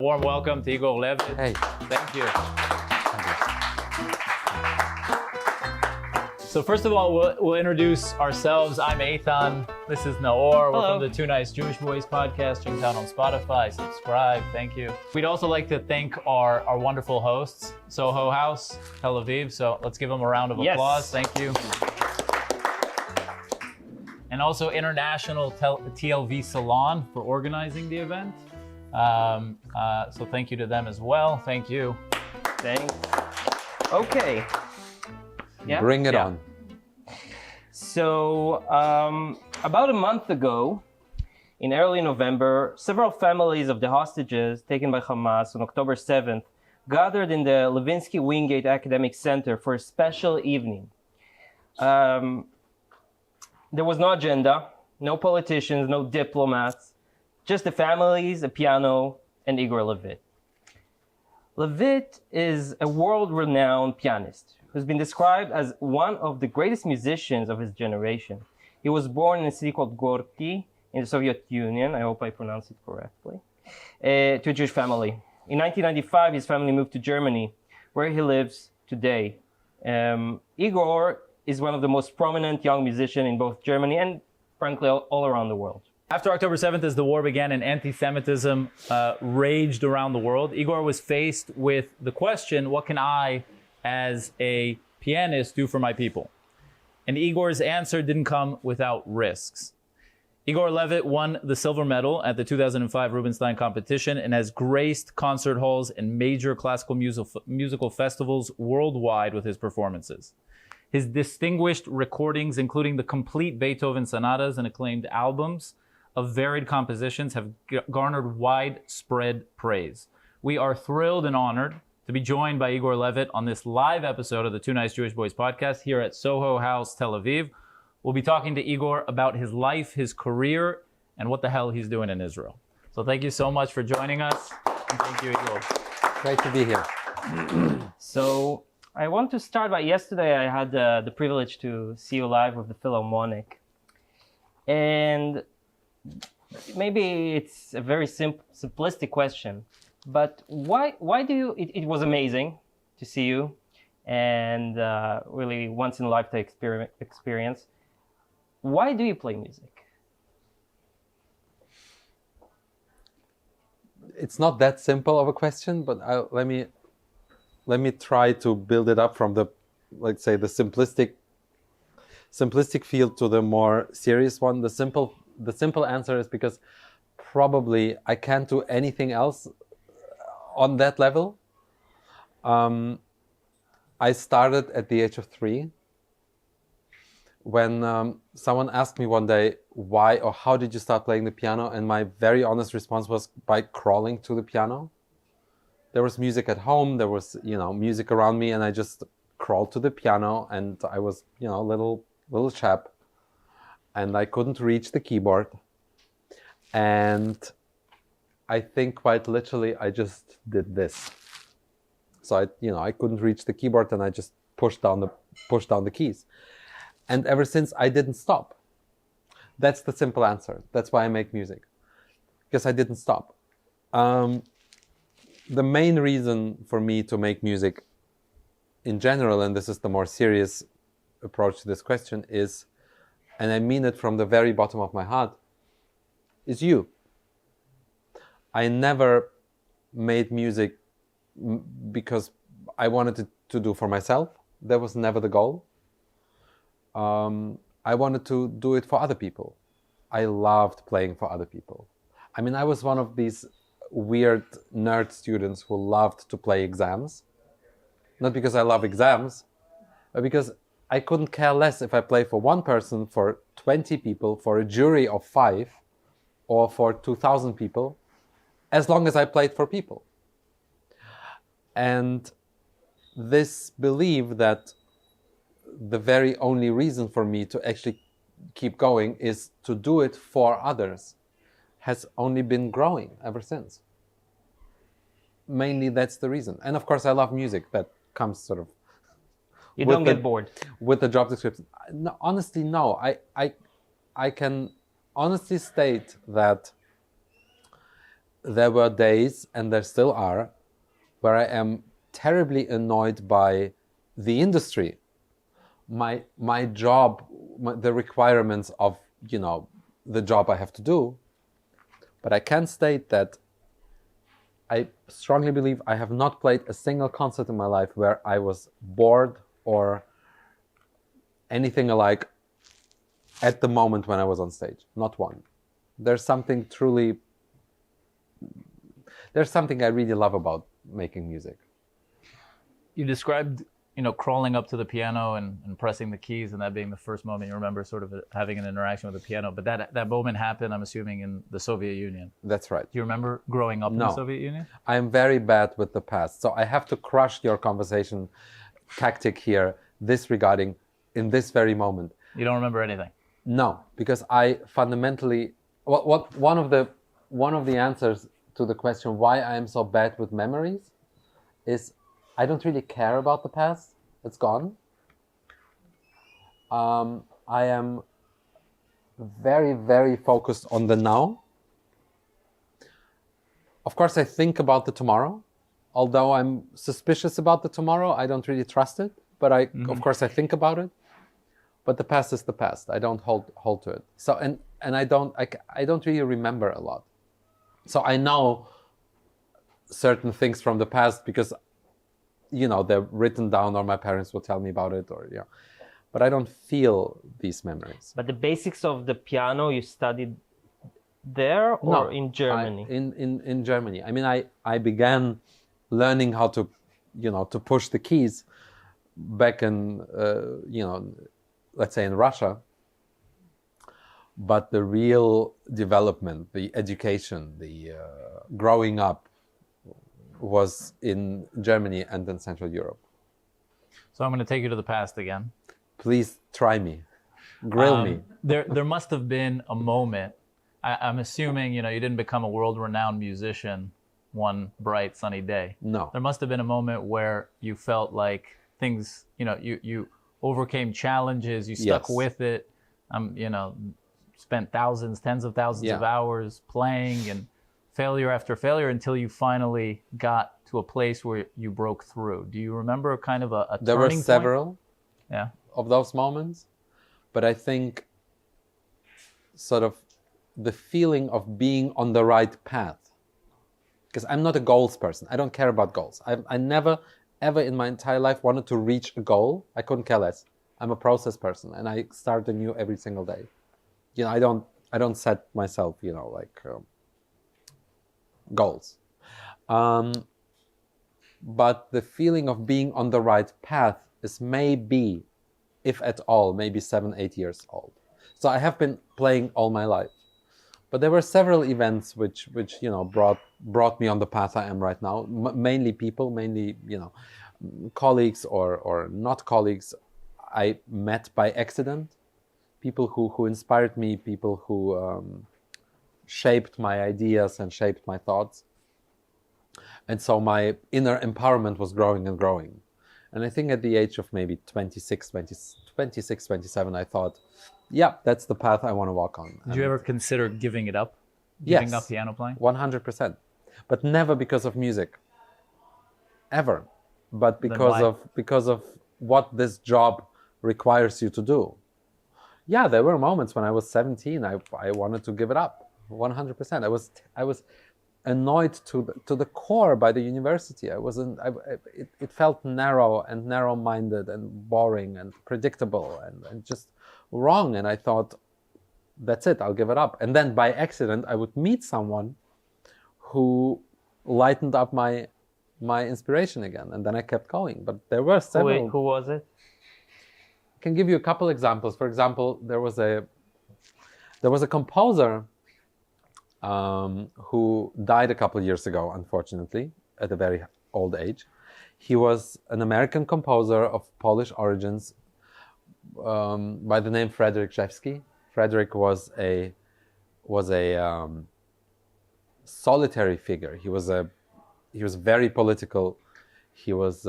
Warm welcome to Igor Levit. Hey. Thank you. So first of all, we'll introduce ourselves. I'm Eitan. This is Naor. We're from the Two Nice Jewish Boys podcast. Check us out on Spotify. Subscribe. Thank you. We'd also like to thank our wonderful hosts, Soho House, Tel Aviv. So let's give them a round of applause. Thank you. And also International TLV Salon for organizing the event. So thank you to them as well. Thank you. Thanks. Okay. Yeah? Bring it on. So, about a month ago, in early November, several families of the hostages taken by Hamas on October 7th gathered in the Levinsky-Wingate Academic Center for a special evening. There was no agenda, no politicians, no diplomats, just the families, a piano, and Igor Levit. Levit is a world-renowned pianist who's been described as one of the greatest musicians of his generation. He was born in a city called Gorky in the Soviet Union, I hope I pronounced it correctly, to a Jewish family. In 1995, his family moved to Germany, where he lives today. Igor is one of the most prominent young musicians in both Germany and, frankly, all around the world. After October 7th, as the war began and anti-Semitism raged around the world, Igor was faced with the question, what can I, as a pianist, do for my people? And Igor's answer didn't come without risks. Igor Levit won the silver medal at the 2005 Rubinstein competition and has graced concert halls and major classical musical festivals worldwide with his performances. His distinguished recordings, including the complete Beethoven sonatas and acclaimed albums of varied compositions, have garnered widespread praise. We are thrilled and honored to be joined by Igor Levit on this live episode of the Two Nice Jewish Boys podcast here at Soho House, Tel Aviv. We'll be talking to Igor about his life, his career, and what the hell he's doing in Israel. So thank you so much for joining us. And thank you, Igor. Great to be here. So I want to start by yesterday I had the privilege to see you live with the Philharmonic. And maybe it's a very simplistic question, but why do you, it was amazing to see you and really once in a lifetime experience. Why do you play music? It's not that simple of a question, but let me try to build it up from the, let's say, the simplistic field to the more serious one. The simple answer is because probably I can't do anything else on that level. I started at the age of 3 when someone asked me one day, why or how did you start playing the piano? And my very honest response was by crawling to the piano. There was music at home, there was, music around me, and I just crawled to the piano, and I was, a little chap, and I couldn't reach the keyboard. And I think quite literally, I just did this. So I couldn't reach the keyboard, and I just pushed down the keys. And ever since, I didn't stop. That's the simple answer. That's why I make music, because I didn't stop. The main reason for me to make music in general, and this is the more serious approach to this question, is, and I mean it from the very bottom of my heart, is you. I never made music because I wanted it to do for myself. That was never the goal. I wanted to do it for other people. I loved playing for other people. I mean, I was one of these weird nerd students who loved to play exams. Not because I love exams, but because I couldn't care less if I play for one person, for 20 people, for a jury of 5, or for 2,000 people, as long as I played for people. And this belief that the very only reason for me to actually keep going is to do it for others has only been growing ever since. Mainly that's the reason. And of course I love music. That comes sort of... You don't get bored. With the job description. No, honestly, no. I can honestly state that there were days, and there still are, where I am terribly annoyed by the industry, my job, the requirements of, the job I have to do. But I can state that I strongly believe I have not played a single concert in my life where I was bored or anything alike at the moment when I was on stage. Not one. There's something I really love about making music. You described, crawling up to the piano and pressing the keys, and that being the first moment you remember sort of having an interaction with the piano. But that moment happened, I'm assuming, in the Soviet Union. That's right. Do you remember growing up in the Soviet Union? I'm very bad with the past. So I have to crush your conversation tactic here, disregarding in this very moment. You don't remember anything? No, because I fundamentally, one of the answers to the question why I am so bad with memories is I don't really care about the past. It's gone. I am very, very focused on the now. Of course, I think about the tomorrow. Although I'm suspicious about the tomorrow, I don't really trust it. But of course, I think about it. But the past is the past. I don't hold to it. So and I don't really remember a lot. So I know certain things from the past because, they're written down, or my parents will tell me about it, but I don't feel these memories. But the basics of the piano you studied there or in Germany? In Germany. I mean, I began learning how to, to push the keys back in, let's say in Russia. But the real development, the education, the growing up was in Germany and in Central Europe. So I'm going to take you to the past again. Please try me. Grill me. There must have been a moment. I'm assuming, you didn't become a world-renowned musician one bright, sunny day. No. There must have been a moment where you felt like things, you overcame challenges, you stuck with it, spent thousands, tens of thousands of hours playing, and failure after failure until you finally got to a place where you broke through. Do you remember kind of a turning point? There were several of those moments, but I think sort of the feeling of being on the right path, because I'm not a goals person. I don't care about goals. I never, ever in my entire life wanted to reach a goal. I couldn't care less. I'm a process person, and I start anew every single day. I don't set myself, goals. But the feeling of being on the right path is maybe, if at all, maybe 7-8 years old. So I have been playing all my life. But there were several events which brought me on the path I am right now. Mainly people, colleagues or not colleagues I met by accident. People who inspired me, people who shaped my ideas and shaped my thoughts. And so my inner empowerment was growing and growing. And I think at the age of maybe 26, 27, I thought, yeah, that's the path I want to walk on. Did you ever consider giving it up? Yes, giving up piano playing? 100%. But never because of music. Ever. But because of what this job requires you to do. Yeah, there were moments when I was 17, I wanted to give it up, 100%. I was annoyed to the core by the university. It felt narrow and narrow-minded and boring and predictable and just wrong. And I thought, that's it, I'll give it up. And then by accident, I would meet someone who lightened up my inspiration again. And then I kept going. But there were several. Wait, who was it? I can give you a couple examples. For example, there was a composer who died a couple years ago, unfortunately, at a very old age. He was an American composer of Polish origins by the name Frederick Rzewski. Frederick was a solitary figure. He was very political. He was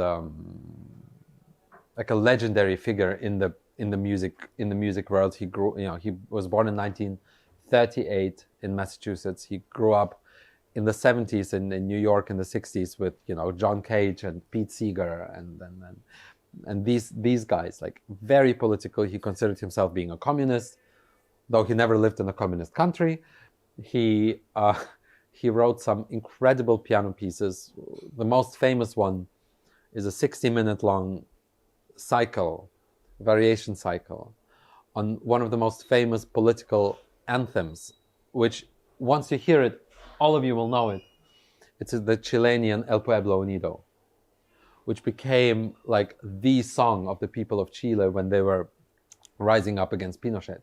like a legendary figure in the music world. He was born in 1938 in Massachusetts. He grew up in the 70s in New York in the 60s with, you know, John Cage and Pete Seeger and these guys, like very political. He considered himself being a communist, though he never lived in a communist country. He wrote some incredible piano pieces. The most famous one is a 60-minute long variation cycle on one of the most famous political anthems, which once you hear it, all of you will know it. It's the Chilean El Pueblo Unido, which became like the song of the people of Chile when they were rising up against Pinochet.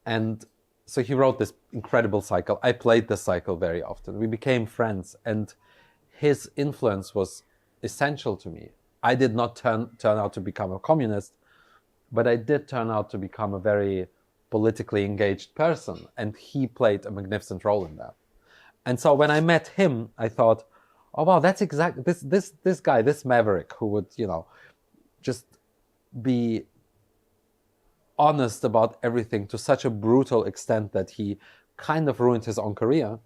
And so he wrote this incredible cycle. I played this cycle very often. We became friends, and his influence was essential to me. I did not turn out to become a communist, but I did turn out to become a very politically engaged person, and he played a magnificent role in that. And so when I met him, I thought, oh wow, that's exactly this guy, this maverick who would, you know, just be honest about everything to such a brutal extent that he kind of ruined his own career.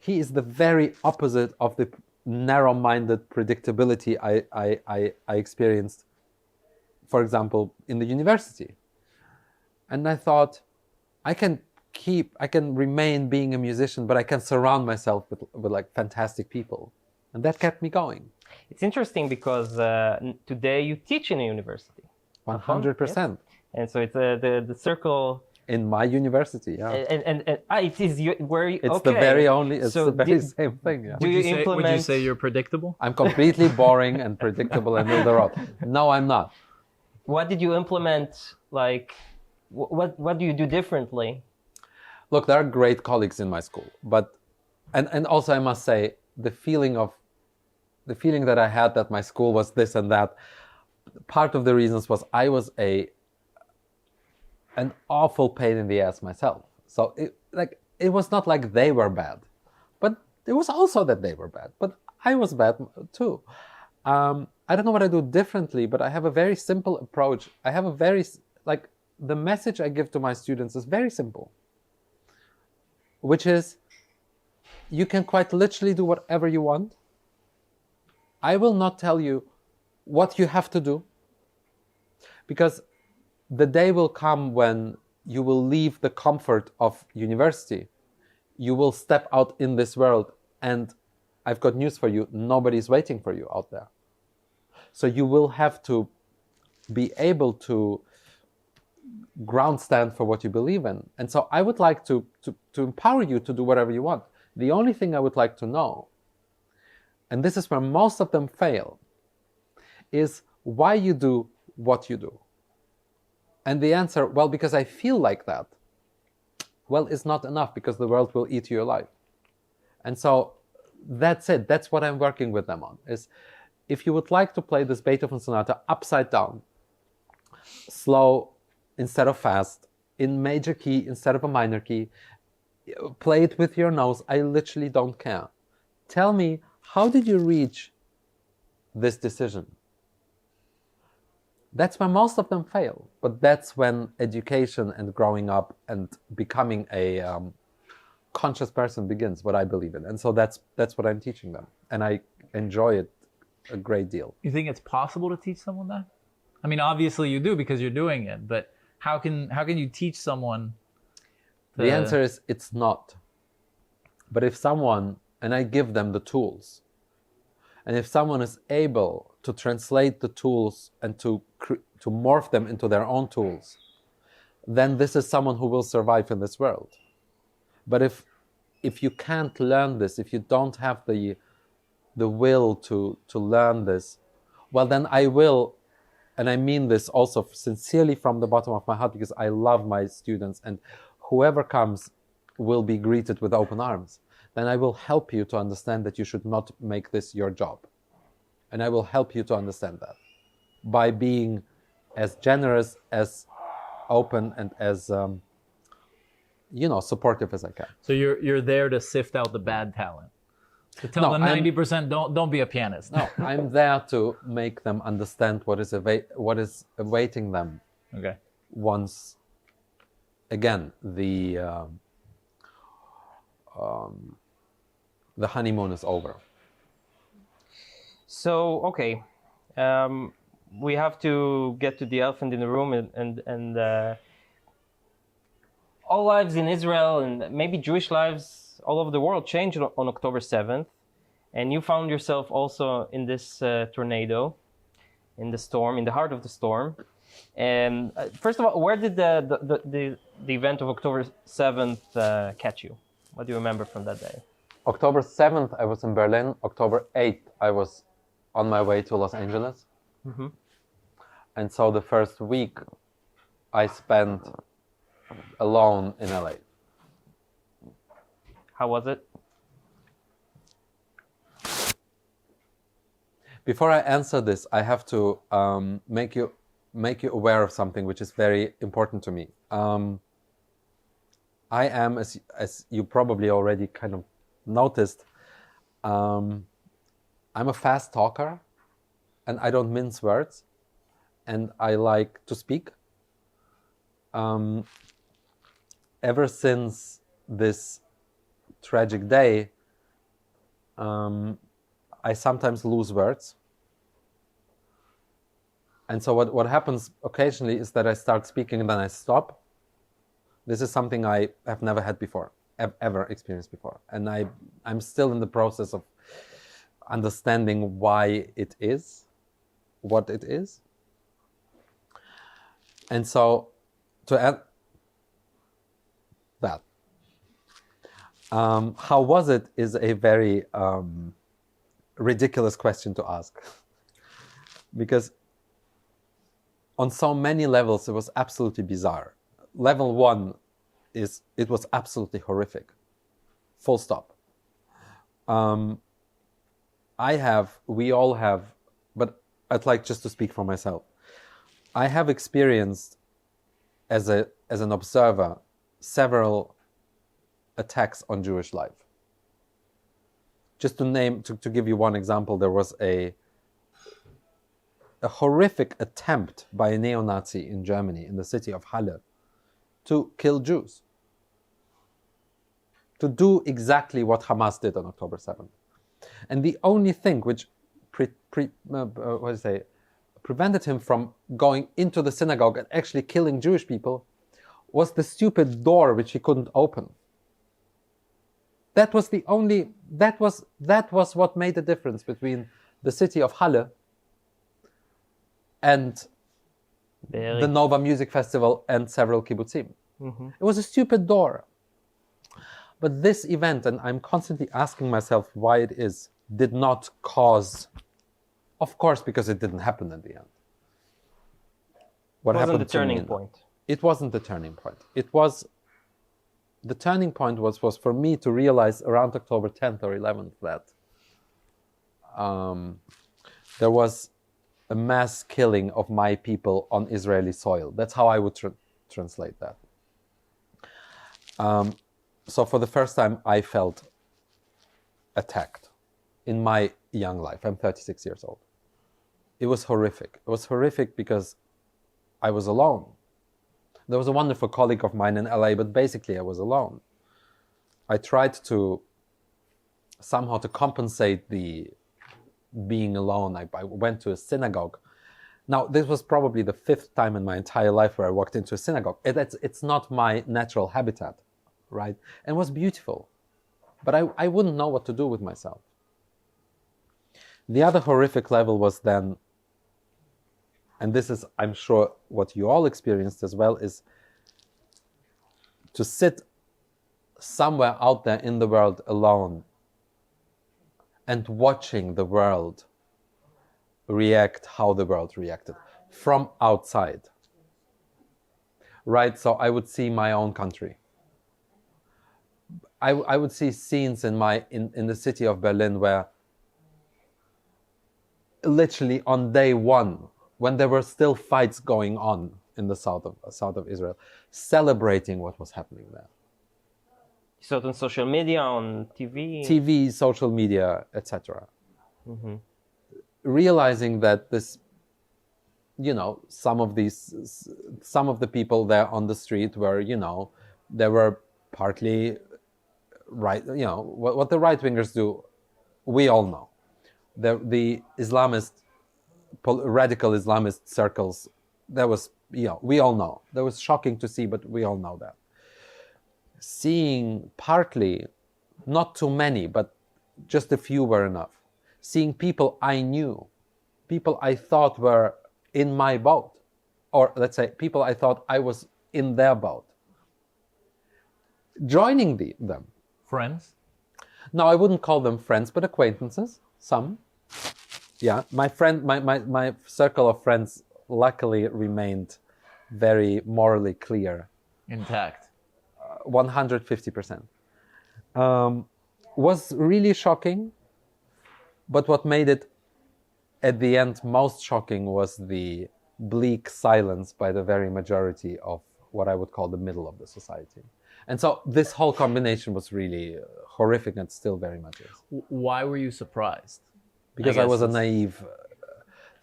He is the very opposite of the narrow-minded predictability I experienced, for example, in the university. And I thought, I can remain being a musician, but I can surround myself with like fantastic people. And that kept me going. It's interesting because today you teach in a university. 100%. Yes. And so it's the circle. In my university, yeah. And it is where you, it's okay. the very only, it's so the very same thing. Yeah. Would you say you're predictable? I'm completely boring and predictable and middle of the road. No, I'm not. What did you implement? Like, what do you do differently? Look, there are great colleagues in my school, but and also I must say the feeling that I had that my school was this and that. Part of the reasons was I was an awful pain in the ass myself. So it was not like they were bad, but it was also that they were bad. But I was bad too. I don't know what I do differently, but I have a very simple approach. I have a very the message I give to my students is very simple, which is you can quite literally do whatever you want. I will not tell you what you have to do, because the day will come when you will leave the comfort of university. You will step out in this world, and I've got news for you, nobody's waiting for you out there. So you will have to be able to ground stand for what you believe in. And so I would like to empower you to do whatever you want. The only thing I would like to know, and this is where most of them fail, is why you do what you do. And the answer, well, because I feel like that, well, is not enough, because the world will eat you alive. And so that's it. That's what I'm working with them on, is if you would like to play this Beethoven sonata upside down, slow instead of fast, in major key instead of a minor key, play it with your nose, I literally don't care. Tell me, how did you reach this decision? That's when most of them fail, but that's when education and growing up and becoming a conscious person begins, what I believe in. And so that's what I'm teaching them, and I enjoy it a great deal. You think it's possible to teach someone that? I mean, obviously you do, because you're doing it, but how can you teach someone? The answer is it's not. But if someone, and I give them the tools, and if someone is able to translate the tools and to morph them into their own tools, then this is someone who will survive in this world. But if you can't learn this, if you don't have the will to learn this, well, then I will, and I mean this also sincerely from the bottom of my heart, because I love my students, and whoever comes will be greeted with open arms. Then I will help you to understand that you should not make this your job. And I will help you to understand that by being as generous, as open, and as supportive as I can. So you're there to sift out the bad talent. To tell them 90% don't be a pianist. No, I'm there to make them understand what is awaiting them. Okay. Once again, the honeymoon is over. So, okay, we have to get to the elephant in the room, and all lives in Israel and maybe Jewish lives all over the world changed on October 7th. And you found yourself also in this tornado, in the storm, in the heart of the storm. And first of all, where did the event of October 7th catch you? What do you remember from that day? October 7th, I was in Berlin. October 8th, I was on my way to Los Angeles. Mm-hmm. And so the first week I spent alone in LA. How was it? Before I answer this, I have to make you aware of something which is very important to me. I am, as you probably already kind of noticed, I'm a fast talker, and I don't mince words, and I like to speak. Ever since this tragic day, I sometimes lose words. And so what happens occasionally is that I start speaking and then I stop. This is something I have never had before, ever experienced before. And I'm still in the process of understanding why it is, what it is. And so to add that, how was it is a very ridiculous question to ask. Because on so many levels, it was absolutely bizarre. Level one is it was absolutely horrific. Full stop. We all have, but I'd like just to speak for myself. I have experienced as an observer several attacks on Jewish life. Just to give you one example, there was a horrific attempt by a neo-Nazi in Germany, in the city of Halle, to kill Jews. To do exactly what Hamas did on October 7th. And the only thing which prevented him from going into the synagogue and actually killing Jewish people was the stupid door which he couldn't open. That was what made the difference between the city of Halle and the Nova Music Festival and several kibbutzim. Mm-hmm. It was a stupid door. But this event, and I'm constantly asking myself why it is, did not cause, of course, because it didn't happen in the end. What happened? It wasn't the turning point. It wasn't the turning point. The turning point was for me to realize around October 10th or 11th that there was a mass killing of my people on Israeli soil. That's how I would translate that. So for the first time, I felt attacked in my young life. I'm 36 years old. It was horrific. It was horrific because I was alone. There was a wonderful colleague of mine in LA, but basically I was alone. I tried to somehow to compensate the being alone. I went to a synagogue. Now, this was probably the 5th time in my entire life where I walked into a synagogue. It's not my natural habitat, right? And it was beautiful. But I wouldn't know what to do with myself. The other horrific level was then, and this is, I'm sure, what you all experienced as well, is to sit somewhere out there in the world alone and watching the world react how the world reacted from outside. Right? So I would see my own country. I would see scenes in the city of Berlin where literally on day one, when there were still fights going on in the south of Israel, celebrating what was happening there. You saw it on social media, on TV? TV, social media, etc. Mm-hmm. Realizing that this, some of the people there on the street were, they were partly right, what the right wingers do, we all know. The Islamist, radical Islamist circles, that was, we all know. That was shocking to see, but we all know that. Seeing partly, not too many, but just a few were enough. Seeing people I knew, people I thought were in my boat, or let's say people I thought I was in their boat, joining them. Friends? No, I wouldn't call them friends, but acquaintances, some. Yeah, my circle of friends luckily remained very morally clear. Intact. 150%. Was really shocking, but what made it at the end most shocking was the bleak silence by the very majority of what I would call the middle of the society. And so this whole combination was really horrific, and still very much is. Why were you surprised? Because I was a naive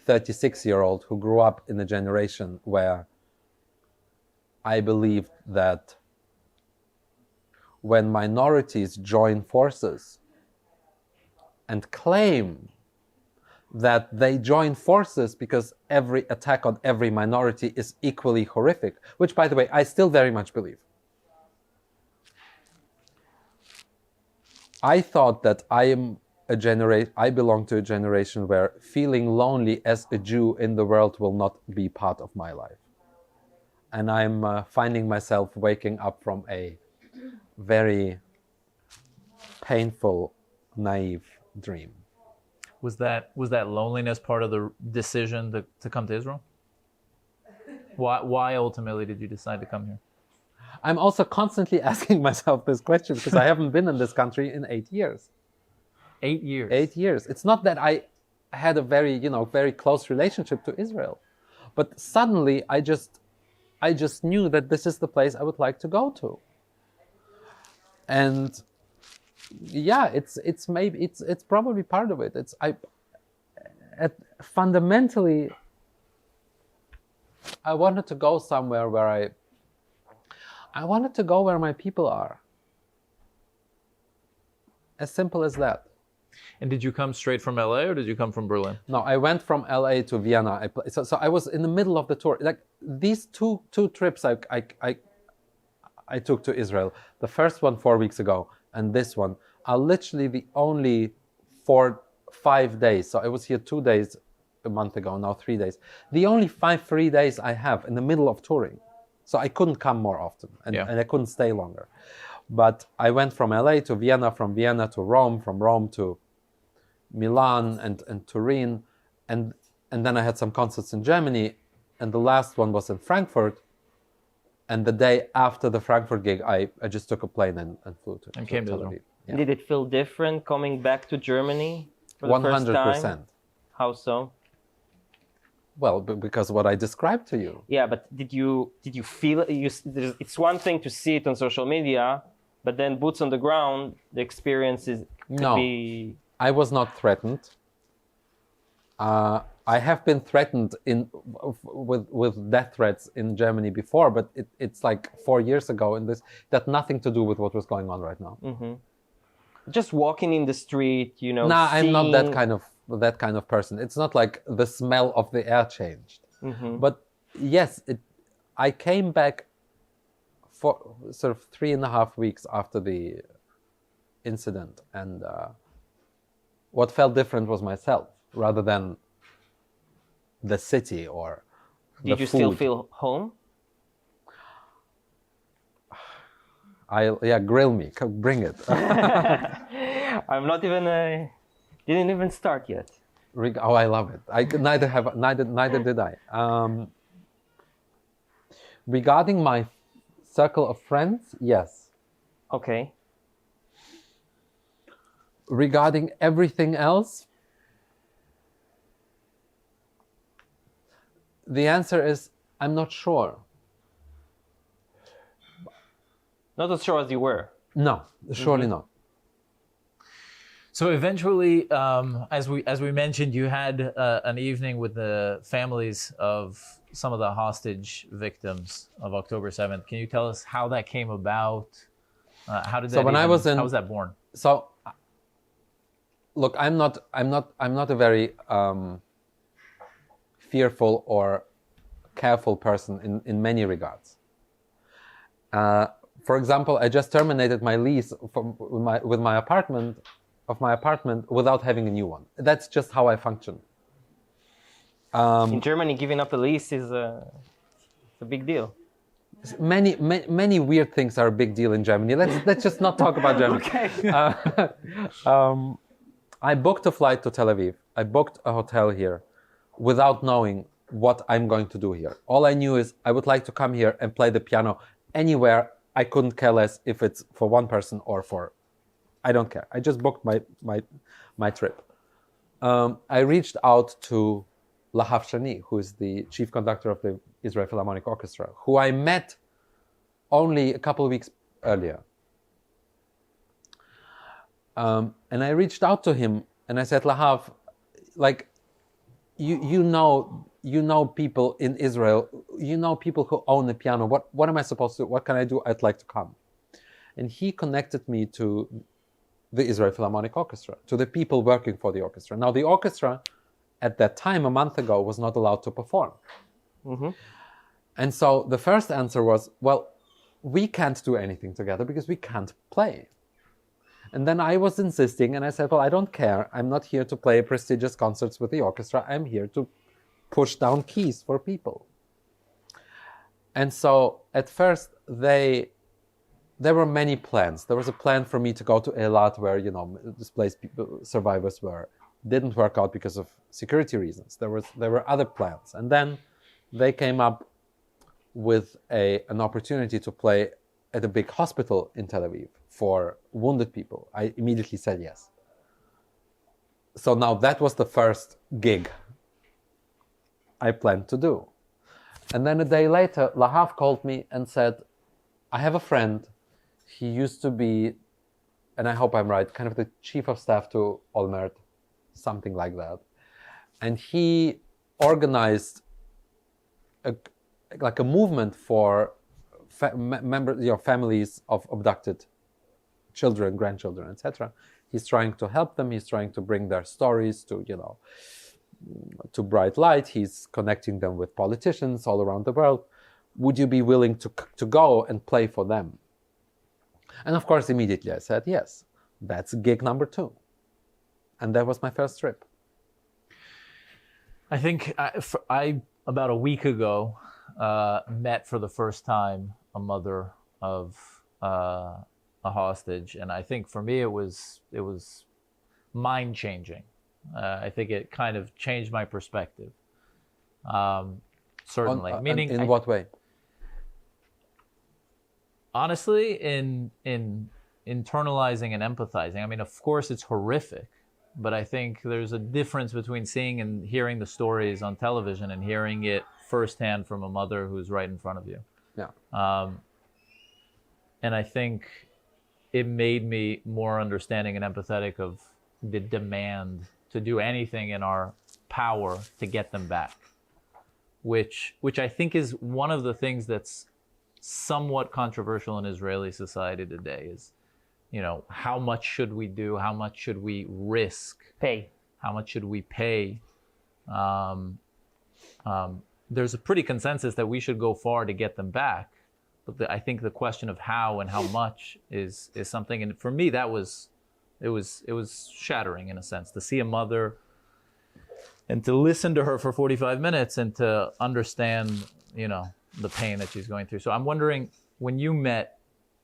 36-year-old who grew up in a generation where I believed that when minorities join forces and claim that they join forces because every attack on every minority is equally horrific, which, by the way, I still very much believe. I thought that I belong to a generation where feeling lonely as a Jew in the world will not be part of my life. And I'm finding myself waking up from a very painful, naive dream. Was that loneliness part of the decision to come to Israel? Why ultimately did you decide to come here? I'm also constantly asking myself this question because I haven't been in this country in 8 years. 8 years? 8 years. It's not that I had a very, very close relationship to Israel, but suddenly I just knew that this is the place I would like to go to. And yeah, it's probably part of it. Fundamentally, I wanted to go somewhere where I wanted to go where my people are. As simple as that. And did you come straight from LA or did you come from Berlin? No, I went from LA to Vienna. So I was in the middle of the tour. Like these two trips I took to Israel. The first one 4 weeks ago, and this one are literally the only 4-5 days. So I was here 2 days a month ago, now 3 days. The only 5 free days I have in the middle of touring. So I couldn't come more often, and I couldn't stay longer. But I went from LA to Vienna, from Vienna to Rome, from Rome to Milan and Turin, and then I had some concerts in Germany, and the last one was in Frankfurt. And the day after the Frankfurt gig, I just took a plane and flew to came to Tel Israel. Aviv. Yeah. Did it feel different coming back to Germany for the 100%. first time? How so? Well, because what I described to you. Yeah, but did you feel it? It's one thing to see it on social media, but then boots on the ground, the experience could be... I was not threatened. I have been threatened with death threats in Germany before, but it's like 4 years ago, and this had nothing to do with what was going on right now. Mm-hmm. Just walking in the street, Nah, I'm not that kind of person. It's not like the smell of the air changed. Mm-hmm. But yes, I came back for sort of 3.5 weeks after the incident, and what felt different was myself rather than the city or the Did you food. still feel home? Grill me, bring it. I'm not even didn't even start yet. Oh, I love it. Neither did I. Regarding my circle of friends, yes. Okay. Regarding everything else, the answer is I'm not sure. Not as sure as you were. No, surely not. So eventually, as we mentioned, you had an evening with the families of some of the hostage victims of October 7th. Can you tell us how that came about? How did that? So when I was how was that born? So, look, I'm not a very fearful or careful person in many regards. For example, I just terminated my lease with my apartment without having a new one. That's just how I function. In Germany, giving up a lease is a big deal. Many weird things are a big deal in Germany. Let's just not talk about Germany. Okay. I booked a flight to Tel Aviv. I booked a hotel here without knowing what I'm going to do here. All I knew is I would like to come here and play the piano anywhere. I couldn't care less if it's for one person or for... I don't care. I just booked my trip. I reached out to Lahav Shani, who is the chief conductor of the Israel Philharmonic Orchestra, who I met only a couple of weeks earlier. And I reached out to him and I said, Lahav, like, you know people in Israel, you know people who own a piano. What am I supposed to do? What can I do? I'd like to come. And he connected me to the Israel Philharmonic Orchestra, to the people working for the orchestra. Now, the orchestra at that time, a month ago, was not allowed to perform. Mm-hmm. And so the first answer was, well, we can't do anything together because we can't play. And then I was insisting, and I said, well, I don't care. I'm not here to play prestigious concerts with the orchestra. I'm here to push down keys for people. And so at first, there were many plans. There was a plan for me to go to Eilat, where, displaced people, survivors were. Didn't work out because of security reasons. There were other plans. And then they came up with an opportunity to play at a big hospital in Tel Aviv for wounded people. I immediately said yes. So now that was the first gig I planned to do. And then a day later, Lahav called me and said, I have a friend. He used to be, and I hope I'm right, kind of the chief of staff to Olmert, something like that. And he organized a movement for families of abducted children, grandchildren, etc. He's trying to help them. He's trying to bring their stories to bright light. He's connecting them with politicians all around the world. Would you be willing to go and play for them? And of course, immediately I said yes. That's gig number 2. And that was my first trip. I think I about a week ago met for the first time a mother of a hostage, and I think for me it was mind changing. I think it kind of changed my perspective. Certainly, meaning in what way? Honestly, in internalizing and empathizing. I mean, of course, it's horrific. But I think there's a difference between seeing and hearing the stories on television and hearing it firsthand from a mother who's right in front of you. Yeah. And I think it made me more understanding and empathetic of the demand to do anything in our power to get them back, which I think is one of the things that's somewhat controversial in Israeli society today is, how much should we do? How much should we risk? Pay. How much should we pay? There's a pretty consensus that we should go far to get them back. But I think the question of how and how much is something. And for me, it was shattering in a sense to see a mother and to listen to her for 45 minutes and to understand, the pain that she's going through. So I'm wondering, when you met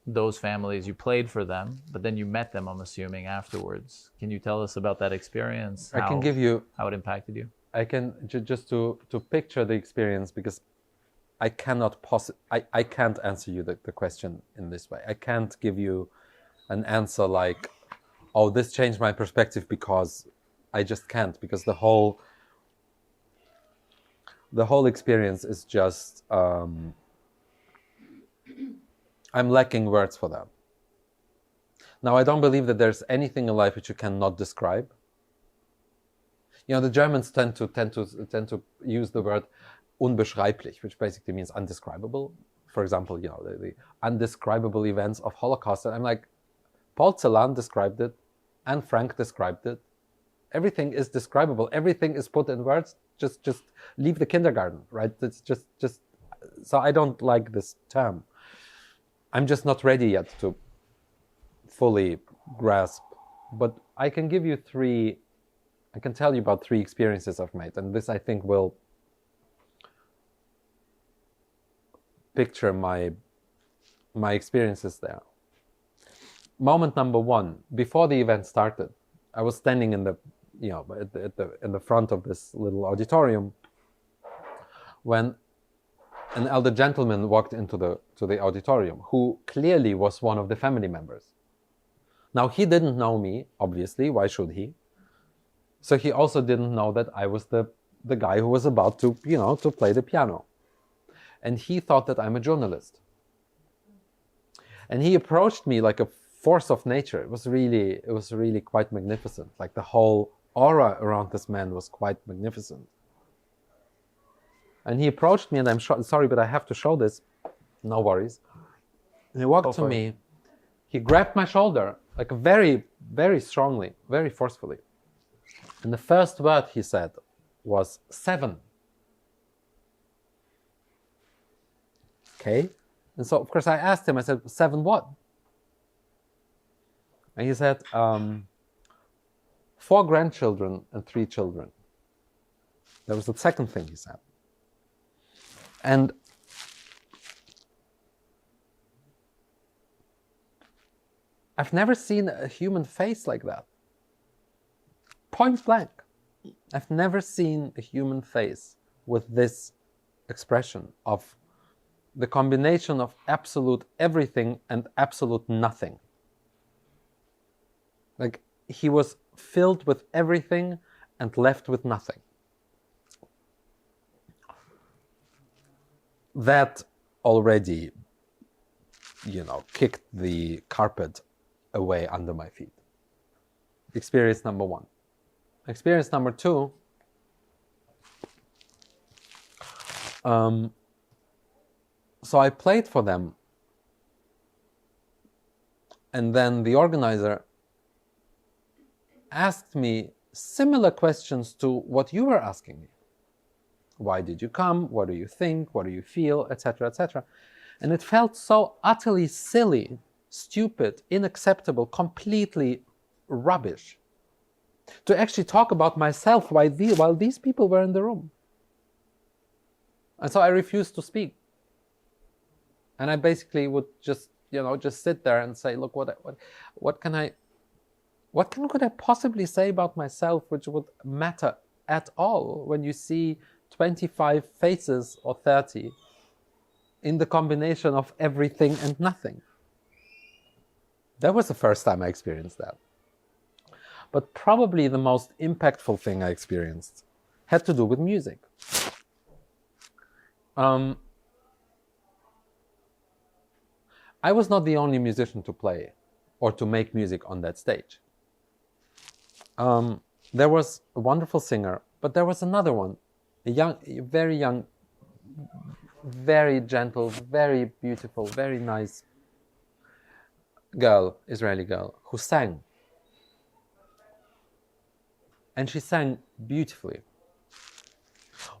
those families, you played for them, but then you met them, I'm assuming, afterwards. Can you tell us about that experience? I can give you how it impacted you. I can just to picture the experience, because I cannot I can't answer you the question in this way. I can't give you an answer like, oh, this changed my perspective, because I just can't, because the whole experience is just I'm lacking words for that. Now, I don't believe that there's anything in life which you cannot describe. The Germans tend to use the word unbeschreiblich, which basically means undescribable. for example, the undescribable events of Holocaust. And I'm like, Paul Celan described it, Anne Frank described it. Everything is describable. Everything is put in words. Just leave the kindergarten, right? It's just. So I don't like this term. I'm just not ready yet to fully grasp. But I can give you three. I can tell you about three experiences I've made, and this I think will picture my experiences there. Moment number one, before the event started, I was standing in the in the front of this little auditorium when an elder gentleman walked into the auditorium who clearly was one of the family members. Now he didn't know me, obviously, why should he? So he also didn't know that I was the guy who was about to play the piano. And he thought that I'm a journalist. And he approached me like a force of nature. It was really quite magnificent. Like the whole aura around this man was quite magnificent. And he approached me, and I'm sorry, but I have to show this. No worries. And he walked to me. He grabbed my shoulder, like very, very strongly, very forcefully. And the first word he said was 7. Okay? And so, of course, I asked him, I said, 7 what? And he said, 4 grandchildren and 3 children. That was the second thing he said. And I've never seen a human face like that. Point blank. I've never seen a human face with this expression of the combination of absolute everything and absolute nothing. Like, he was filled with everything and left with nothing. That already, kicked the carpet away under my feet. Experience number 1. Experience number 2, so I played for them, and then the organizer asked me similar questions to what you were asking me. Why did you come? What do you think? What do you feel? Etc., etc. And it felt so utterly silly, stupid, unacceptable, completely rubbish to actually talk about myself while these people were in the room. And so I refused to speak. And I basically would just sit there and say, look, what could I possibly say about myself which would matter at all when you see 25 faces or 30 in the combination of everything and nothing? That was the first time I experienced that. But probably the most impactful thing I experienced had to do with music. I was not the only musician to play or to make music on that stage. There was a wonderful singer, but there was another one, a very young, very gentle, very beautiful, very nice girl, Israeli girl, who sang. And she sang beautifully.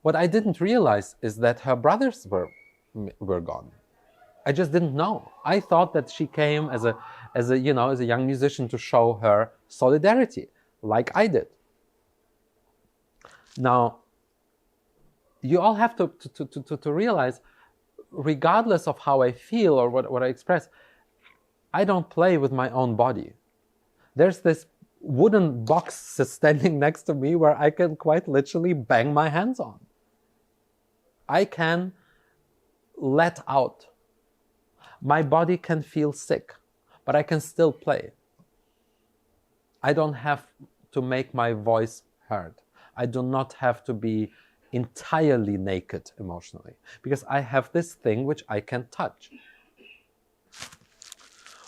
What I didn't realize is that her brothers were gone. I just didn't know. I thought that she came as a young musician to show her solidarity, like I did. Now, you all have to realize, regardless of how I feel or what I express, I don't play with my own body. There's this wooden box standing next to me where I can quite literally bang my hands on. I can let out. My body can feel sick, but I can still play. I don't have to make my voice heard. I do not have to be entirely naked emotionally, because I have this thing which I can touch.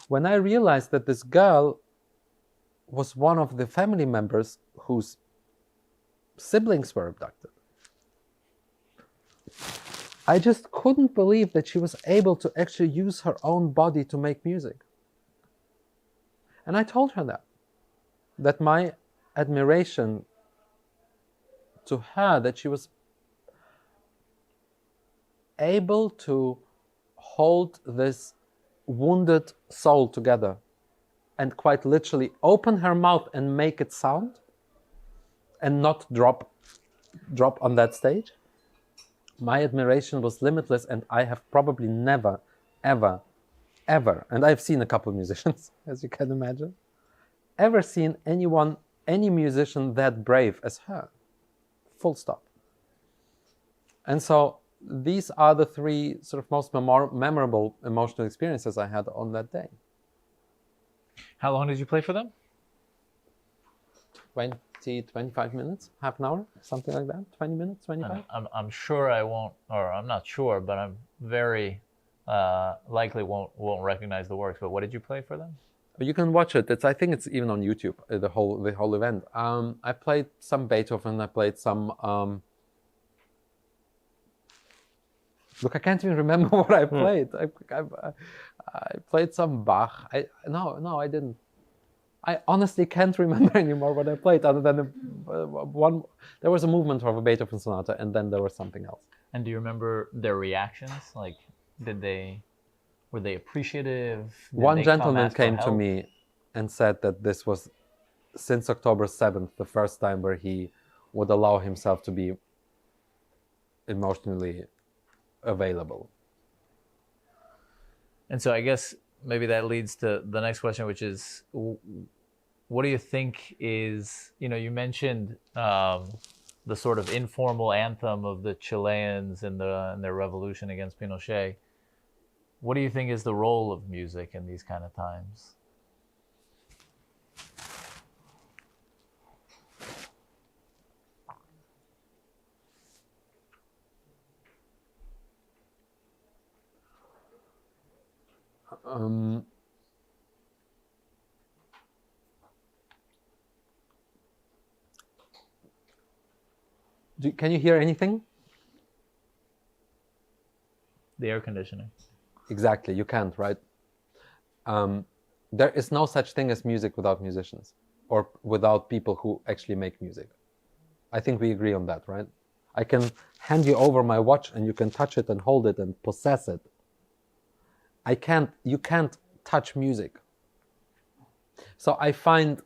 When I realized that this girl was one of the family members whose siblings were abducted, I just couldn't believe that she was able to actually use her own body to make music. And I told her that my admiration to her, that she was able to hold this wounded soul together and quite literally open her mouth and make it sound and not drop on that stage. My admiration was limitless, and I have probably never, ever, and I've seen a couple of musicians, as you can imagine, ever seen any musician that brave as her. Full stop. And so these are the three sort of most memorable emotional experiences I had on that day. How long did you play for them? 25 minutes, half an hour, something like that. 20 minutes, 25. I'm sure I won't, or I'm not sure, but I'm very likely won't recognize the works. But what did you play for them? You can watch it. I think it's even on YouTube. The whole event. I played some Beethoven. I played some. Look, I can't even remember what I played. I played some Bach. No, I didn't. I honestly can't remember anymore what I played, other than one. There was a movement of a Beethoven sonata, and then there was something else. And do you remember their reactions? Like, were they appreciative? One gentleman came to me and said that this was, since October 7th, the first time where he would allow himself to be emotionally available. And so I guess maybe that leads to the next question, which is, what do you think is, you mentioned the sort of informal anthem of the Chileans in their revolution against Pinochet. What do you think is the role of music in these kind of times? Can you hear anything? The air conditioning. Exactly, you can't, right? There is no such thing as music without musicians, or without people who actually make music. I think we agree on that, right? I can hand you over my watch and you can touch it and hold it and possess it. You can't touch music. So I find,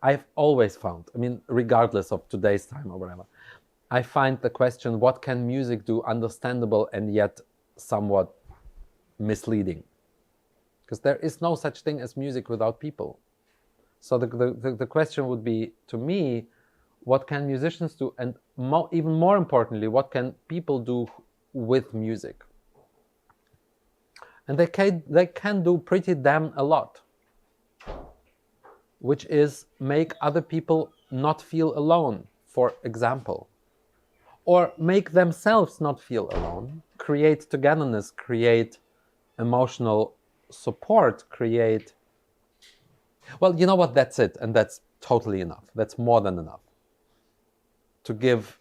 I've always found, regardless of today's time or whatever, I find the question, what can music do, understandable and yet somewhat misleading. Because there is no such thing as music without people. So the question would be, to me, what can musicians do? And even more importantly, what can people do with music? And they can do pretty damn a lot, which is make other people not feel alone, for example. Or make themselves not feel alone, create togetherness, create emotional support, create... Well, you know what, that's it, and that's totally enough. That's more than enough to give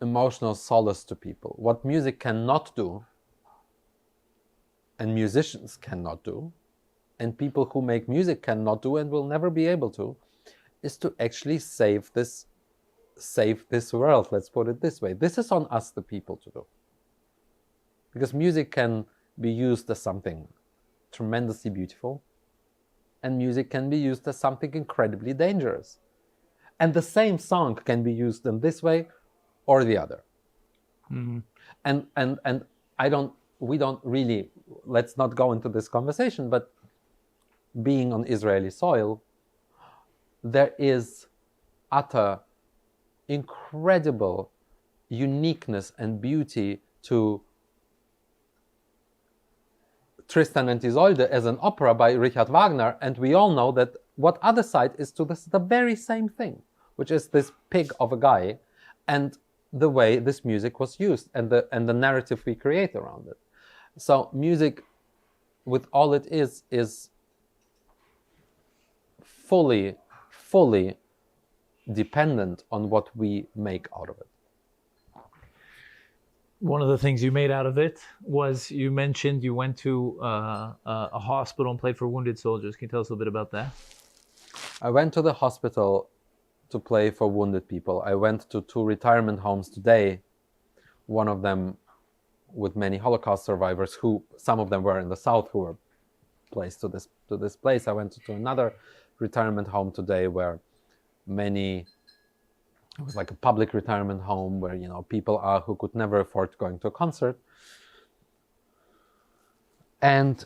emotional solace to people. What music cannot do, and musicians cannot do, and people who make music cannot do and will never be able to, is to actually save this world, let's put it this way. This is on us, the people, to do. Because music can be used as something tremendously beautiful, and music can be used as something incredibly dangerous. And the same song can be used in this way or the other. Mm-hmm. And we don't really, let's not go into this conversation, but being on Israeli soil, there is utter incredible uniqueness and beauty to Tristan and Isolde as an opera by Richard Wagner, and we all know that what other side is to this, the very same thing, which is this pig of a guy, and the way this music was used, and the narrative we create around it. So music, with all it is fully dependent on what we make out of it. one of the things you made out of it was you mentioned you went to a hospital and played for wounded soldiers. Can you tell us a little bit about that? I went to the hospital to play for wounded people. I went to 2 retirement homes today, one of them with many Holocaust survivors, who some of them were in the South, who were placed to this place. I went to another retirement home today where it was like a public retirement home where, you know, people are who could never afford going to a concert. And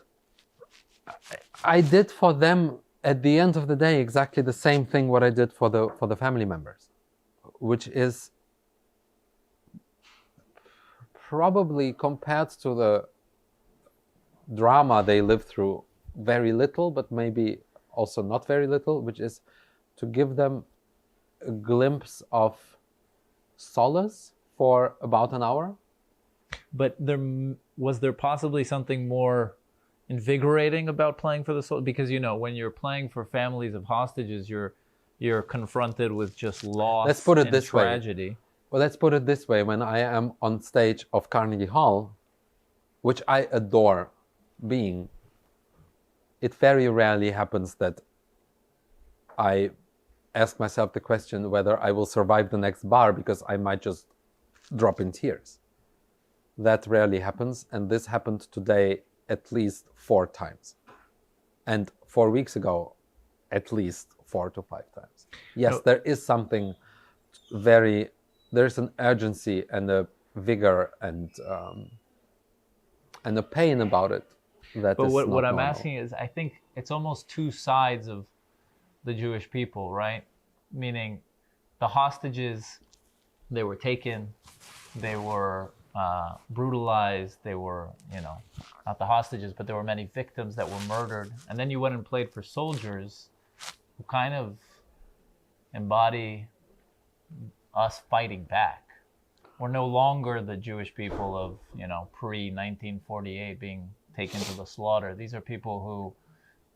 I did for them at the end of the day exactly the same thing what I did for the family members, which is probably, compared to the drama they lived through, very little, but maybe also not very little, which is to give them a glimpse of solace for about an hour. But was there possibly something more invigorating about playing for the soldiers? Because, you know, when you're playing for families of hostages, you're confronted with just loss. Let's put it and this tragedy. way. Well, let's put it this way. When I am on stage of Carnegie Hall, which I adore being, it very rarely happens that I ask myself the question whether I will survive the next bar, because I might just drop in tears. That rarely happens, and this happened today at least 4 times. And 4 weeks ago, at least 4 to 5 times. Yes, there is something there's an urgency and a vigor and a pain about it. But what I'm asking is, I think it's almost 2 sides of the Jewish people, right? Meaning the hostages, they were taken, they were brutalized, they were, you know, not the hostages, but there were many victims that were murdered. And then you went and played for soldiers who kind of embody us fighting back. We're no longer the Jewish people of, you know, pre-1948 being taken to the slaughter. These are people who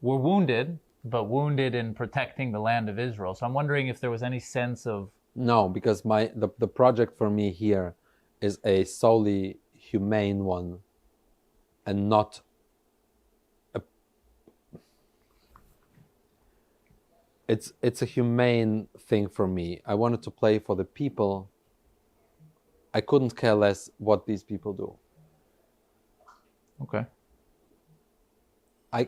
were wounded, but wounded in protecting the land of Israel. So I'm wondering if there was any sense of... No, because the project for me here is a solely humane one, and not it's a humane thing for me. I wanted to play for the people. I couldn't care less what these people do. Okay.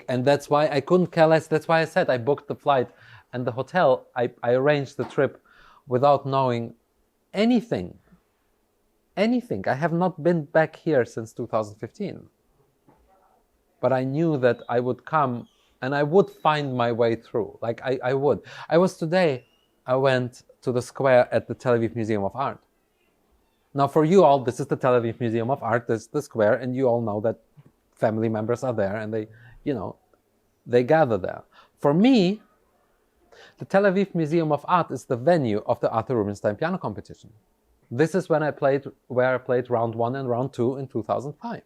And that's why I couldn't care less. That's why I said I booked the flight and the hotel. I arranged the trip without knowing anything. I have not been back here since 2015. But I knew that I would come and I would find my way through. Like I would. I went to the square at the Tel Aviv Museum of Art. Now for you all, this is the Tel Aviv Museum of Art, this is the square, and you all know that family members are there and they gather there. For me, the Tel Aviv Museum of Art is the venue of the Arthur Rubinstein piano competition. This is where I played round 1 and round 2 in 2005.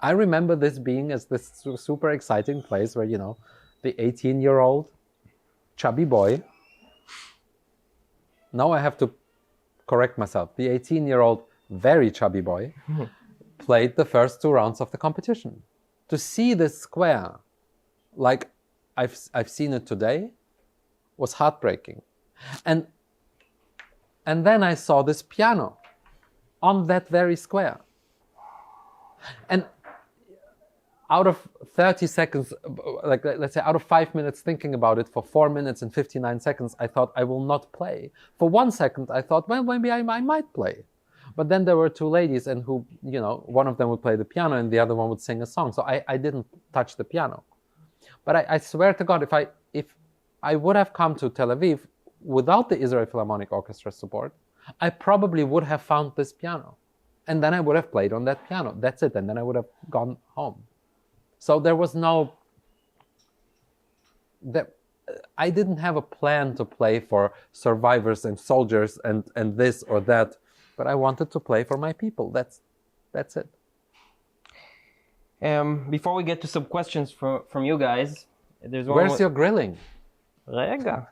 I remember this being as this super exciting place where, the 18-year-old chubby boy, now I have to correct myself, the 18-year-old very chubby boy played the first 2 rounds of the competition. To see this square like I've seen it today was heartbreaking. And then I saw this piano on that very square. And out of 30 seconds, like let's say out of 5 minutes thinking about it, for 4 minutes and 59 seconds, I thought I will not play. For 1 second, I thought, well, maybe I might play. But then there were 2 ladies, and who, one of them would play the piano and the other one would sing a song. So I didn't touch the piano. But I swear to God, if I would have come to Tel Aviv without the Israel Philharmonic Orchestra support, I probably would have found this piano. And then I would have played on that piano. That's it. And then I would have gone home. So there was I didn't have a plan to play for survivors and soldiers and this or that, but I wanted to play for my people. That's it. Before we get to some questions from you guys, there's one. Where's your grilling? Rega,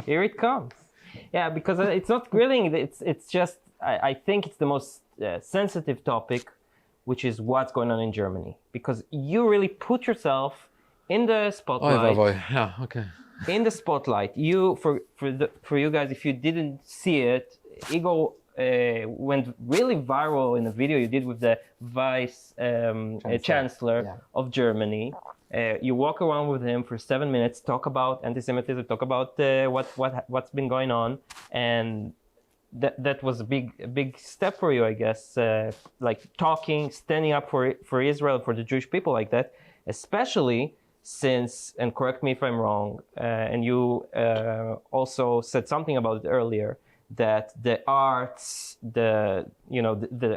here it comes. Yeah, because it's not grilling. It's just I think it's the most sensitive topic, which is what's going on in Germany, because you really put yourself in the spotlight. Yeah, okay. In the spotlight. You for you guys, if you didn't see it, Igor went really viral in a video you did with the Vice Chancellor of Germany. You walk around with him for 7 minutes, talk about anti-Semitism, talk about what's been going on, and that was a big step for you, I guess. Like standing up for Israel, for the Jewish people, like that, especially since, and correct me if I'm wrong, and you also said something about it earlier, that the arts, the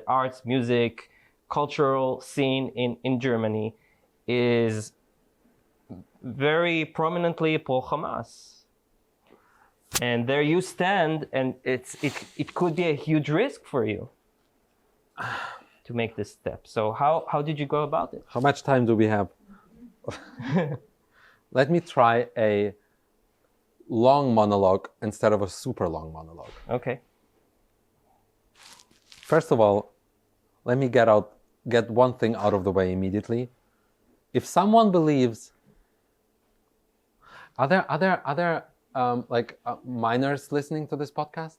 arts, music, cultural scene in Germany is very prominently pro-Hamas. And there you stand, and it could be a huge risk for you to make this step. So how did you go about it? How much time do we have? Let me try a long monologue instead of a super long monologue. Okay. First of all, let me get one thing out of the way immediately. If someone believes, are there minors listening to this podcast?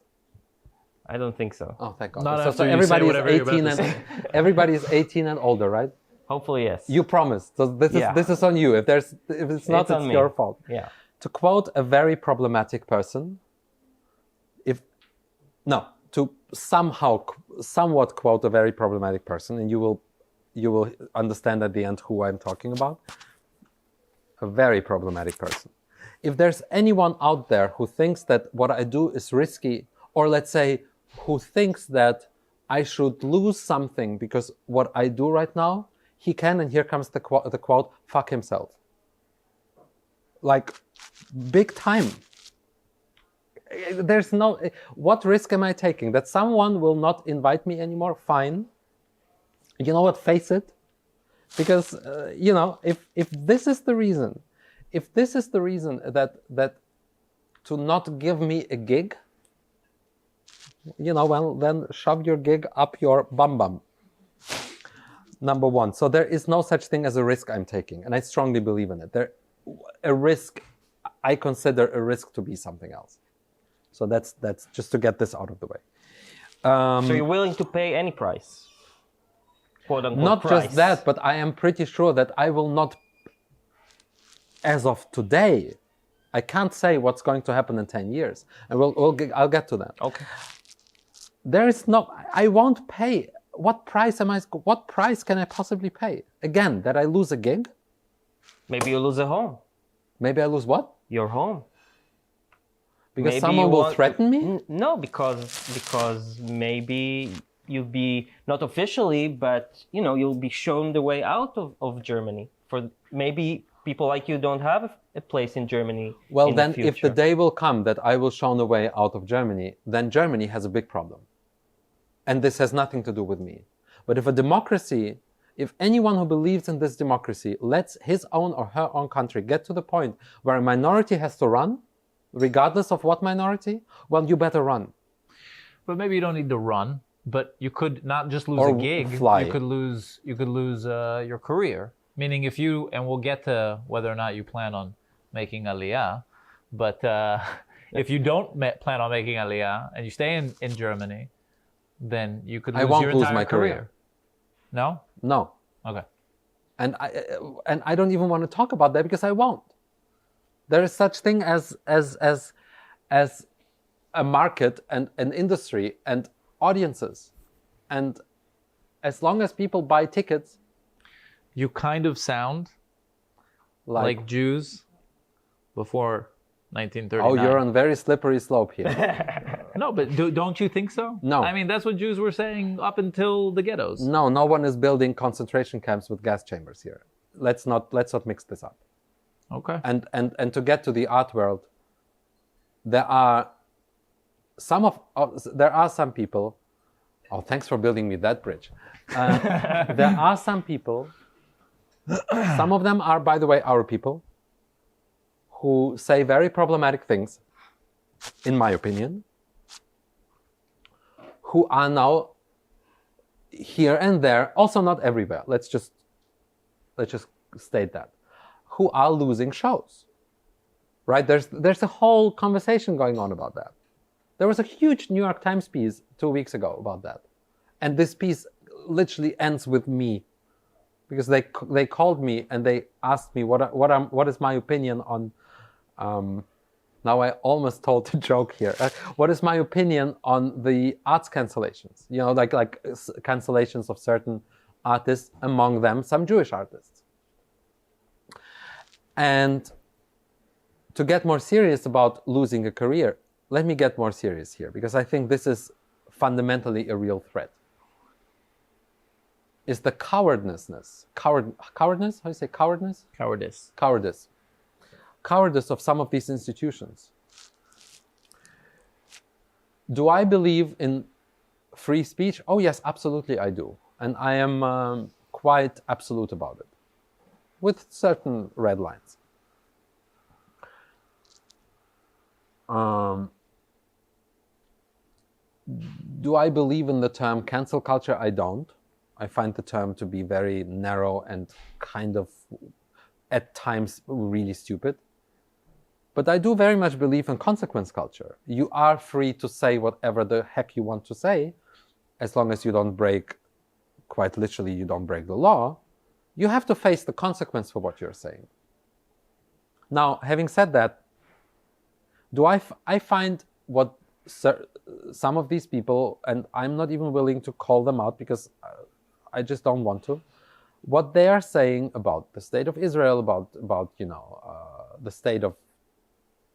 I don't think so. Oh, thank God. Not So after you say whatever you're about to say. Everybody is 18 and older, right? Hopefully, yes. You promised. So this is on you. If it's not, it's your fault. Yeah. To quote a very problematic person, to somewhat quote a very problematic person, and you will understand at the end who I'm talking about. A very problematic person. If there's anyone out there who thinks that what I do is risky, or let's say who thinks that I should lose something because what I do right now, he can, and here comes the quote, fuck himself. Like, big time. There's what risk am I taking? That someone will not invite me anymore? Fine. You know what? Face it. Because, if this is the reason, that to not give me a gig, well, then shove your gig up your bum. Number one. So there is no such thing as a risk I'm taking, and I strongly believe in it. I consider a risk to be something else. So that's just to get this out of the way. So you're willing to pay any price? Quote unquote not price. Just that, but I am pretty sure that I will not, as of today, I can't say what's going to happen in 10 years. And I'll get to that. Okay. I won't pay. What price can I possibly pay? Again, that I lose a gig? Maybe you lose a home. Maybe I lose what? Your home. Because Maybe someone will threaten me? No, because maybe you'll be, not officially, but you'll be shown the way out of Germany. For maybe people like you don't have a place in Germany. Well, in then the if the day will come that I will shown the way out of Germany, then Germany has a big problem. And this has nothing to do with me. But if anyone who believes in this democracy lets his own or her own country get to the point where a minority has to run, regardless of what minority, well, you better run. But maybe you don't need to run, but you could not just lose Or a gig. fly. You could lose your career. Meaning and we'll get to whether or not you plan on making Aliyah, but if you don't plan on making Aliyah and you stay in Germany, then you could lose your entire career. No? No. Okay. And I don't even want to talk about that because I won't. There is such thing as a market and an industry and audiences. And as long as people buy tickets, you kind of sound like Jews before 1939. Oh, you're on very slippery slope here. No, but don't you think so? No. I mean, that's what Jews were saying up until the ghettos. No one is building concentration camps with gas chambers here. Let's not mix this up. Okay. And to get to the art world, there are some people. Oh, thanks for building me that bridge. There are some people. Some of them are, by the way, our people, who say very problematic things, in my opinion, who are now here and there, also not everywhere, let's just state that, who are losing shows. Right? There's a whole conversation going on about that. There was a huge New York Times piece 2 weeks ago about that. And this piece literally ends with me, because they called me and they asked me what is my opinion on, now I almost told the joke here, what is my opinion on the arts cancellations? You know, like cancellations of certain artists, among them some Jewish artists. And to get more serious about losing a career, let me get more serious here, because I think this is fundamentally a real threat. Is the cowardness? How do you say cowardness? Cowardice of some of these institutions. Do I believe in free speech? Oh yes, absolutely I do. And I am quite absolute about it, with certain red lines. Do I believe in the term cancel culture? I don't. I find the term to be very narrow and kind of, at times, really stupid. But I do very much believe in consequence culture. You are free to say whatever the heck you want to say, as long as you don't break, quite literally, you don't break the law. You have to face the consequence for what you're saying. Now, having said that, I find what some of these people, and I'm not even willing to call them out because I just don't want to, what they are saying about the state of Israel, about the state of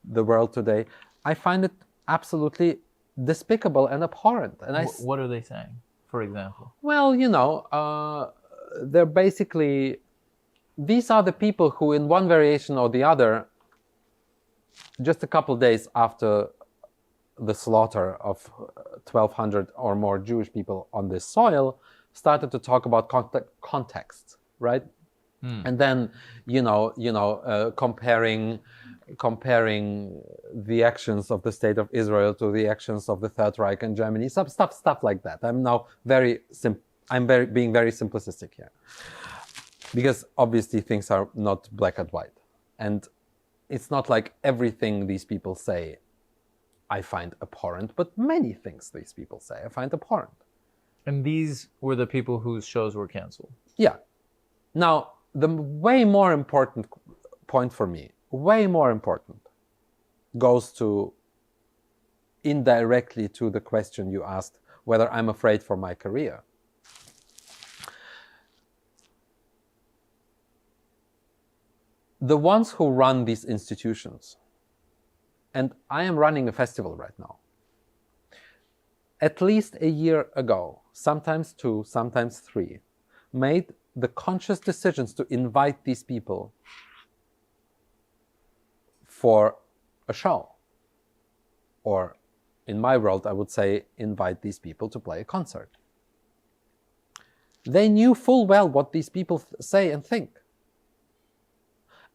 the world today, I find it absolutely despicable and abhorrent. And what are they saying, for example? Well, they're basically, these are the people who, in one variation or the other, just a couple days after the slaughter of 1,200 or more Jewish people on this soil, started to talk about context, right? And then, comparing the actions of the state of Israel to the actions of the Third Reich in Germany, stuff like that. I'm now being very simplistic here, because obviously things are not black and white, and it's not like everything these people say I find abhorrent, but many things these people say I find abhorrent. And these were the people whose shows were canceled. Yeah. Now, the way more important point for me, way more important, goes to indirectly to the question you asked, whether I'm afraid for my career. The ones who run these institutions, and I am running a festival right now, at least a year ago, sometimes 2, sometimes 3, made the conscious decisions to invite these people for a show. Or, in my world, I would say, invite these people to play a concert. They knew full well what these people say and think.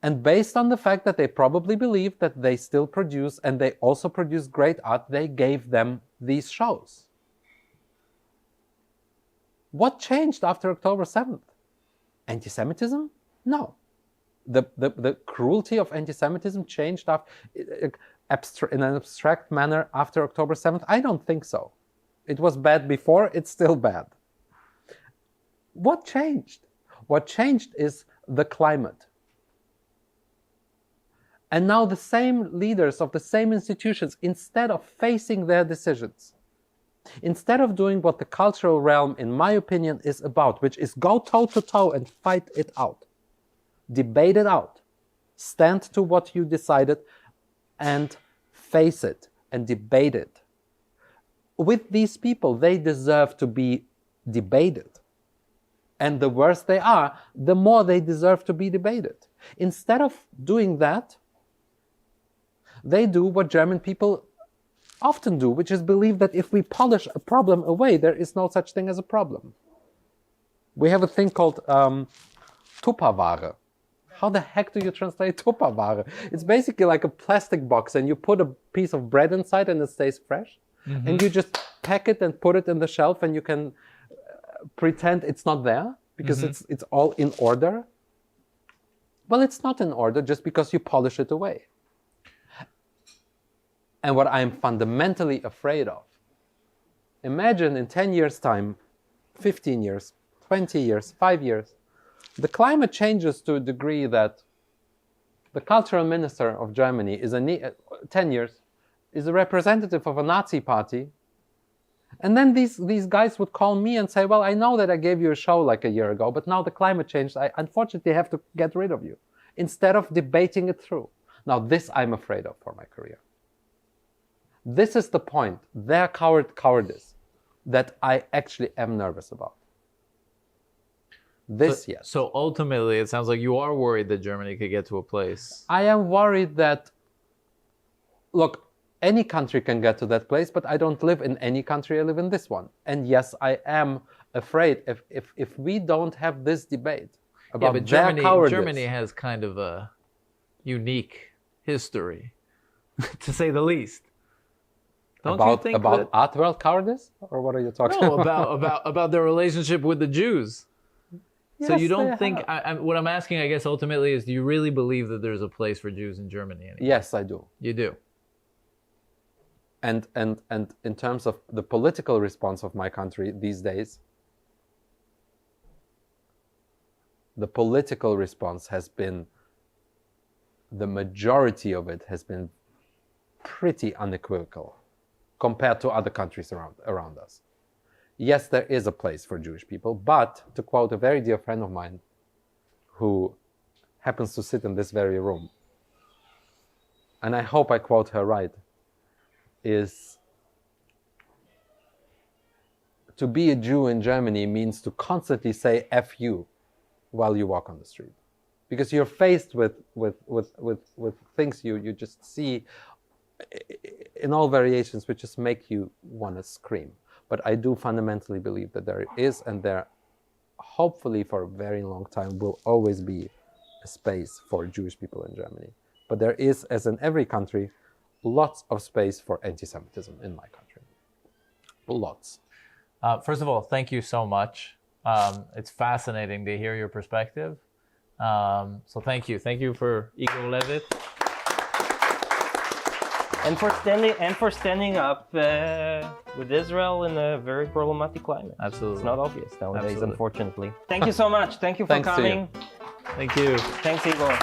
And based on the fact that they probably believe that they still produce, and they also produce great art, they gave them these shows. What changed after October 7th? Antisemitism? No. The cruelty of antisemitism changed in an abstract manner after October 7th? I don't think so. It was bad before, it's still bad. What changed? What changed is the climate. And now the same leaders of the same institutions, instead of facing their decisions, instead of doing what the cultural realm, in my opinion, is about, which is go toe-to-toe and fight it out, debate it out, stand to what you decided and face it and debate it. With these people, they deserve to be debated. And the worse they are, the more they deserve to be debated. Instead of doing that, they do what German people often do, which is believe that if we polish a problem away, there is no such thing as a problem. We have a thing called Tupperware. How the heck do you translate Tupperware? It's basically like a plastic box, and you put a piece of bread inside and it stays fresh. Mm-hmm. And you just pack it and put it in the shelf, and you can pretend it's not there because it's all in order. Well, it's not in order just because you polish it away. And what I'm fundamentally afraid of, imagine in 10 years' time, 15 years, 20 years, 5 years, the climate changes to a degree that the cultural minister of Germany is 10 years, is a representative of a Nazi party. And then these guys would call me and say, well, I know that I gave you a show like a year ago, but now the climate changed. I unfortunately have to get rid of you. Instead of debating it through. Now this I'm afraid of for my career. This is the point, their cowardice, that I actually am nervous about. Yes. So ultimately, it sounds like you are worried that Germany could get to a place. I am worried that, look, any country can get to that place, but I don't live in any country, I live in this one. And yes, I am afraid if we don't have this debate about but their cowardice. Germany has kind of a unique history, to say the least. Don't you think about art world cowardice? Or what are you talking about? about their relationship with the Jews. So Yes, you don't think, what I'm asking, I guess, ultimately is, do you really believe that there's a place for Jews in Germany anymore? Yes, I do. You do? And in terms of the political response of my country these days, the political response has been, the majority of it has been pretty unequivocal compared to other countries around us. Yes, there is a place for Jewish people, but to quote a very dear friend of mine who happens to sit in this very room, and I hope I quote her right, is to be a Jew in Germany means to constantly say F you while you walk on the street. Because you're faced with things you just see in all variations which just make you want to scream. But I do fundamentally believe that there is, and there hopefully for a very long time will always be a space for Jewish people in Germany. But there is, as in every country, lots of space for anti-Semitism in my country. Lots. First of all, thank you so much. It's fascinating to hear your perspective. So thank you. Thank you for Igor Levit. And for standing up with Israel in a very problematic climate. Absolutely. It's not obvious nowadays, Absolutely. unfortunately. Thank you so much. Thank you for Thanks to you. coming. Thank you. Thanks, Igor.